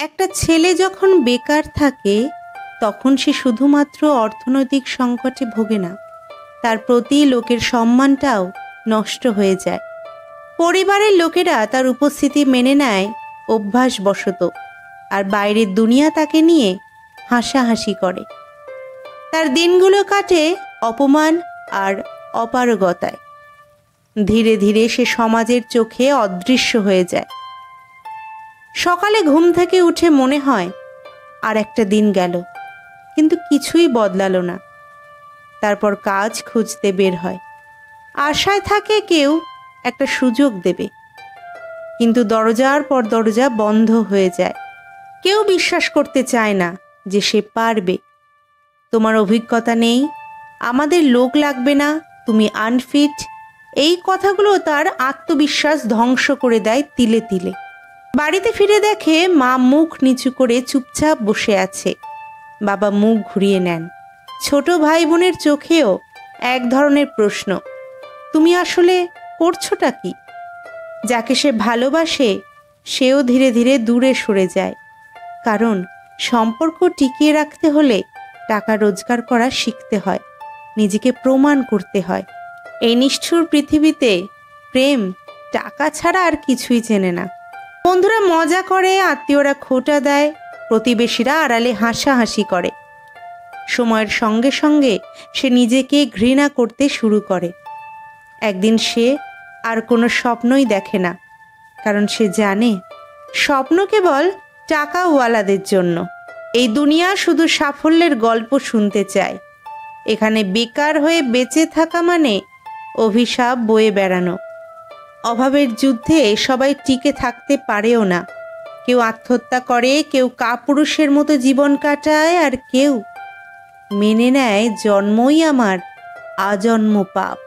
একটা ছেলে যখন বেকার থাকে তখন সে শুধুমাত্র অর্থনৈতিক সংকটে ভোগে না, তার প্রতি লোকের সম্মানটাও নষ্ট হয়ে যায়। পরিবারের লোকেরা তার উপস্থিতি মেনে নেয় অভ্যাসবশত, আর বাইরের দুনিয়া তাকে নিয়ে হাসাহাসি করে। তার দিনগুলো কাটে অপমান আর অপারগতায়। ধীরে ধীরে সে সমাজের চোখে অদৃশ্য হয়ে যায়। সকালে ঘুম থেকে উঠে মনে হয় আর একটা দিন গেল, কিন্তু কিছুই বদলালো না। তারপর কাজ খুঁজতে বের হয়, আশায় থাকে কেউ একটা সুযোগ দেবে, কিন্তু দরজার পর দরজা বন্ধ হয়ে যায়। কেউ বিশ্বাস করতে চায় না যে সে পারবে। তোমার অভিজ্ঞতা নেই, আমাদের লোক লাগবে না, তুমি আনফিট, এই কথাগুলো তার আত্মবিশ্বাস ধ্বংস করে দেয় তিলে তিলে। বাড়িতে ফিরে দেখে মা মুখ নিচু করে চুপচাপ বসে আছে। বাবা মুখ ঘুরিয়ে নেন। ছোট ভাই বোনের চোখেও এক ধরনের প্রশ্ন, তুমি আসলে করছোটা কি? যাকে সে ভালোবাসে সেও ধীরে ধীরে দূরে সরে যায়, কারণ সম্পর্ক টিকিয়ে রাখতে হলে টাকা রোজগার করা শিখতে হয়, নিজেকে প্রমাণ করতে হয়। এই নিষ্ঠুর পৃথিবীতে প্রেম টাকা ছাড়া আর কিছুই চেনে না। বন্ধুরা মজা করে, আত্মীয়রা খোঁটা দেয়, প্রতিবেশীরা আড়ালে হাসাহাসি করে। সময়ের সঙ্গে সঙ্গে সে নিজেকে ঘৃণা করতে শুরু করে। একদিন সে আর কোনো স্বপ্নই দেখে না, কারণ সে জানে স্বপ্ন কেবল টাকাওয়ালাদের জন্য। এই দুনিয়া শুধু সাফল্যের গল্প শুনতে চায়। এখানে বেকার হয়ে বেঁচে থাকা মানে অভিশাপ বয়ে বেড়ানো। অভাবের যুদ্ধে সবাই টিকে থাকতে পারেও না। কেউ আত্মহত্যা করে, কেউ কাপুরুষের মতো জীবন কাটায়, আর কেউ মেনে নেয় জন্মই আমার আজন্ম পাপ।